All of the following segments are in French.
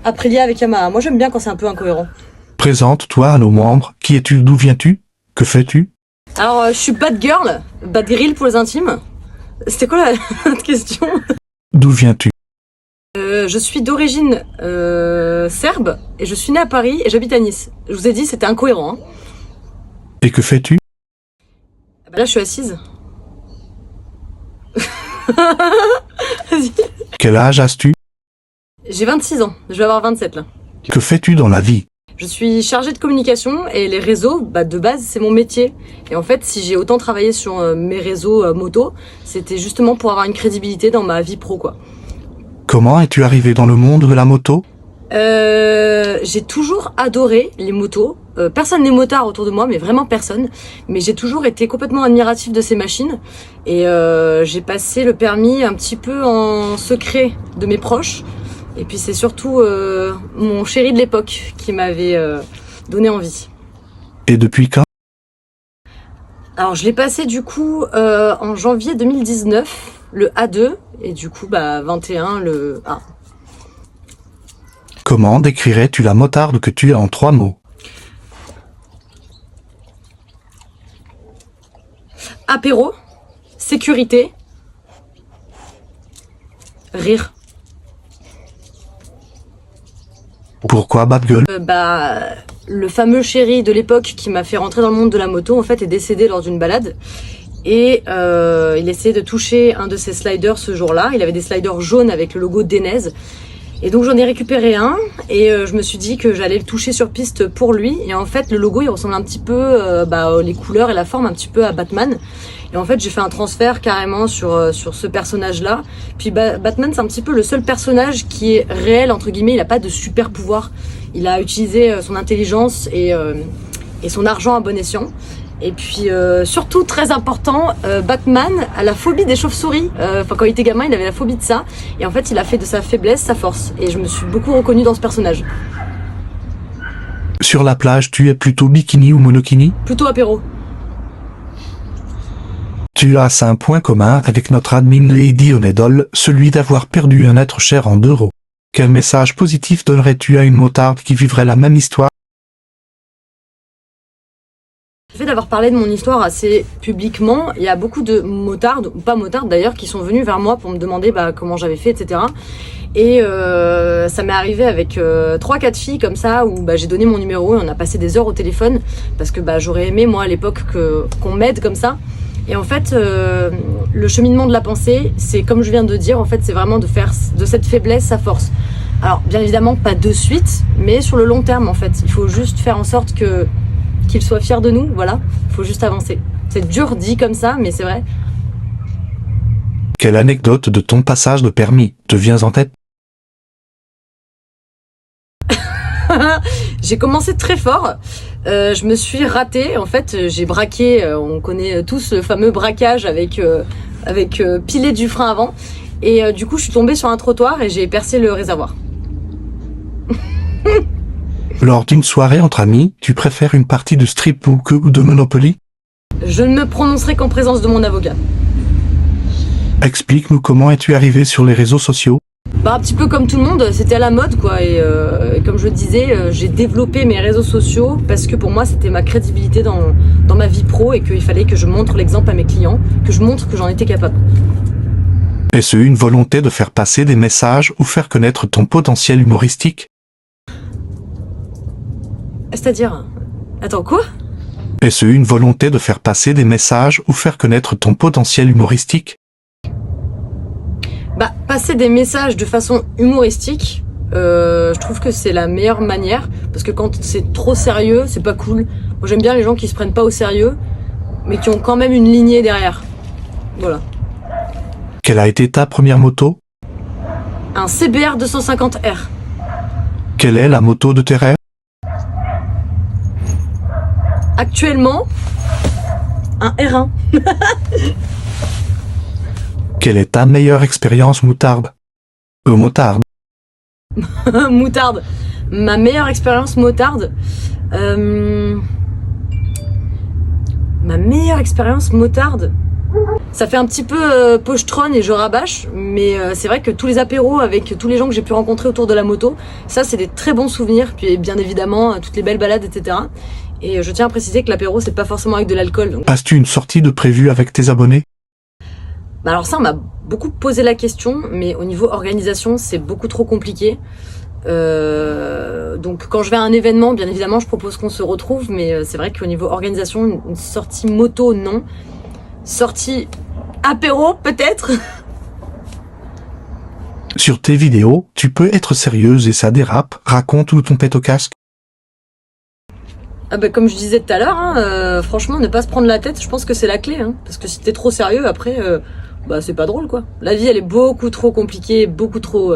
Aprilia avec Yamaha. Moi, j'aime bien quand c'est un peu incohérent. Présente-toi à nos membres. Qui es-tu? D'où viens-tu? Que fais-tu? Alors, je suis bad girl, bad grill pour les intimes. C'était quoi la question? D'où viens-tu? Je suis d'origine serbe et je suis née à Paris et j'habite à Nice. Je vous ai dit, c'était incohérent. Hein. Et que fais-tu? Bah là, je suis assise. Vas-y. Quel âge as-tu? J'ai 26 ans, je vais avoir 27 là. Que fais-tu dans la vie? Je suis chargée de communication et les réseaux, de base, c'est mon métier. Et en fait, si j'ai autant travaillé sur mes réseaux moto, c'était justement pour avoir une crédibilité dans ma vie pro, quoi. Comment es-tu arrivé dans le monde de la moto? J'ai toujours adoré les motos. Personne n'est motard autour de moi, mais vraiment personne. Mais j'ai toujours été complètement admiratif de ces machines. Et j'ai passé le permis un petit peu en secret de mes proches. Et puis c'est surtout mon chéri de l'époque qui m'avait donné envie. Et depuis quand? Alors je l'ai passé du coup en janvier 2019, le A2, et du coup 21 le A. Comment décrirais-tu la motarde que tu es en 3 mots? Apéro, sécurité, rire. Pourquoi bad gueule? Le fameux chéri de l'époque qui m'a fait rentrer dans le monde de la moto en fait est décédé lors d'une balade et il essayait de toucher un de ses sliders ce jour-là. Il avait des sliders jaunes avec le logo d'Enez et donc j'en ai récupéré un et je me suis dit que j'allais le toucher sur piste pour lui et en fait le logo il ressemble un petit peu les couleurs et la forme un petit peu à Batman. Et en fait, j'ai fait un transfert carrément sur ce personnage-là. Puis Batman, c'est un petit peu le seul personnage qui est réel, entre guillemets. Il n'a pas de super pouvoir. Il a utilisé son intelligence et son argent à bon escient. Et puis, surtout, très important, Batman a la phobie des chauves-souris. Quand il était gamin, il avait la phobie de ça. Et en fait, il a fait de sa faiblesse sa force. Et je me suis beaucoup reconnue dans ce personnage. Sur la plage, tu es plutôt bikini ou monokini? Plutôt apéro. Tu as un point commun avec notre admin Lady Onedol, celui d'avoir perdu un être cher en 2 euros. Quel message positif donnerais-tu à une motarde qui vivrait la même histoire? Le fait d'avoir parlé de mon histoire assez publiquement, il y a beaucoup de motardes, ou pas motardes d'ailleurs, qui sont venus vers moi pour me demander comment j'avais fait, etc. Et ça m'est arrivé avec 3-4 filles comme ça, où j'ai donné mon numéro et on a passé des heures au téléphone, parce que j'aurais aimé moi à l'époque qu'on m'aide comme ça. Et en fait, le cheminement de la pensée, c'est comme je viens de dire, en fait, c'est vraiment de faire de cette faiblesse sa force. Alors, bien évidemment, pas de suite, mais sur le long terme, en fait. Il faut juste faire en sorte qu'il soit fier de nous, voilà. Il faut juste avancer. C'est dur dit comme ça, mais c'est vrai. Quelle anecdote de ton passage de permis te vient en tête? J'ai commencé très fort. Je me suis ratée. En fait, j'ai braqué. On connaît tous le fameux braquage avec piler du frein avant. Et du coup, je suis tombée sur un trottoir et j'ai percé le réservoir. Lors d'une soirée entre amis, tu préfères une partie de strip ou de Monopoly? Je ne me prononcerai qu'en présence de mon avocat. Explique-nous comment es-tu arrivé sur les réseaux sociaux? Un petit peu comme tout le monde, c'était à la mode quoi. Et comme je le disais, j'ai développé mes réseaux sociaux parce que pour moi c'était ma crédibilité dans ma vie pro et qu'il fallait que je montre l'exemple à mes clients, que je montre que j'en étais capable. Est-ce une volonté de faire passer des messages ou faire connaître ton potentiel humoristique? C'est-à-dire... Attends, quoi? Est-ce une volonté de faire passer des messages ou faire connaître ton potentiel humoristique? Passer des messages de façon humoristique, je trouve que c'est la meilleure manière, parce que quand c'est trop sérieux, c'est pas cool. Moi j'aime bien les gens qui se prennent pas au sérieux, mais qui ont quand même une lignée derrière. Voilà. Quelle a été ta première moto? Un CBR 250R. Quelle est la moto de tes rêves? Actuellement, un R1. Quelle est ta meilleure expérience moutarde? Motarde. Moutarde. Ma meilleure expérience motarde. Ma meilleure expérience motarde. Ça fait un petit peu pochetronne et je rabâche, mais c'est vrai que tous les apéros avec tous les gens que j'ai pu rencontrer autour de la moto, ça c'est des très bons souvenirs, puis bien évidemment toutes les belles balades, etc. Et je tiens à préciser que l'apéro c'est pas forcément avec de l'alcool. Donc... As-tu une sortie de prévue avec tes abonnés? Bah alors ça on m'a beaucoup posé la question, mais au niveau organisation c'est beaucoup trop compliqué. Donc quand je vais à un événement, bien évidemment je propose qu'on se retrouve, mais c'est vrai qu'au niveau organisation, une sortie moto non, sortie apéro peut-être. Sur tes vidéos, tu peux être sérieuse et ça dérape, raconte où ton pète au casque. Ah bah comme je disais tout à l'heure, hein, franchement ne pas se prendre la tête, je pense que c'est la clé, hein, parce que si t'es trop sérieux après, bah c'est pas drôle quoi. La vie elle est beaucoup trop compliquée, beaucoup trop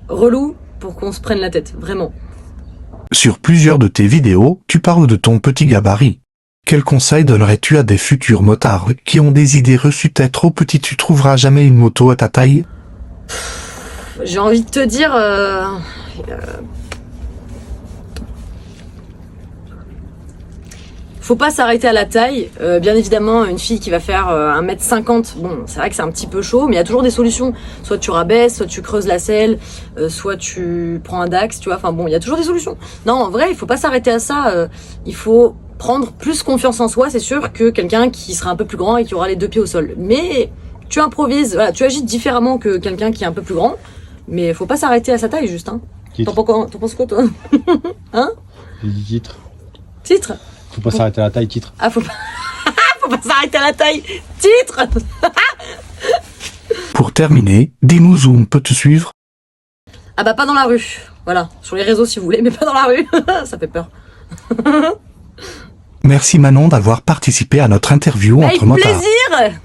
relou pour qu'on se prenne la tête, vraiment. Sur plusieurs de tes vidéos, tu parles de ton petit gabarit. Quel conseil donnerais-tu à des futurs motards qui ont des idées reçues? T'es trop petit, tu trouveras jamais une moto à ta taille? J'ai envie de te dire... faut pas s'arrêter à la taille. Bien évidemment, une fille qui va faire 1m50, bon, c'est vrai que c'est un petit peu chaud, mais il y a toujours des solutions. Soit tu rabaisses, soit tu creuses la selle, soit tu prends un Dax, tu vois. Enfin bon, il y a toujours des solutions. Non, en vrai, il faut pas s'arrêter à ça. Il faut prendre plus confiance en soi, c'est sûr, que quelqu'un qui sera un peu plus grand et qui aura les deux pieds au sol. Mais tu improvises, voilà, tu agis différemment que quelqu'un qui est un peu plus grand, mais faut pas s'arrêter à sa taille, juste. Hein. T'en penses quoi, toi? Hein? J'ai dit titre. Titre? Faut pas s'arrêter à la taille, titre. Ah, faut pas, faut pas s'arrêter à la taille. Titre. Pour terminer, dis-nous où on peut te suivre. Ah bah pas dans la rue. Voilà, sur les réseaux si vous voulez, mais pas dans la rue. Ça fait peur. Merci Manon d'avoir participé à notre interview Avec entre motards. plaisir.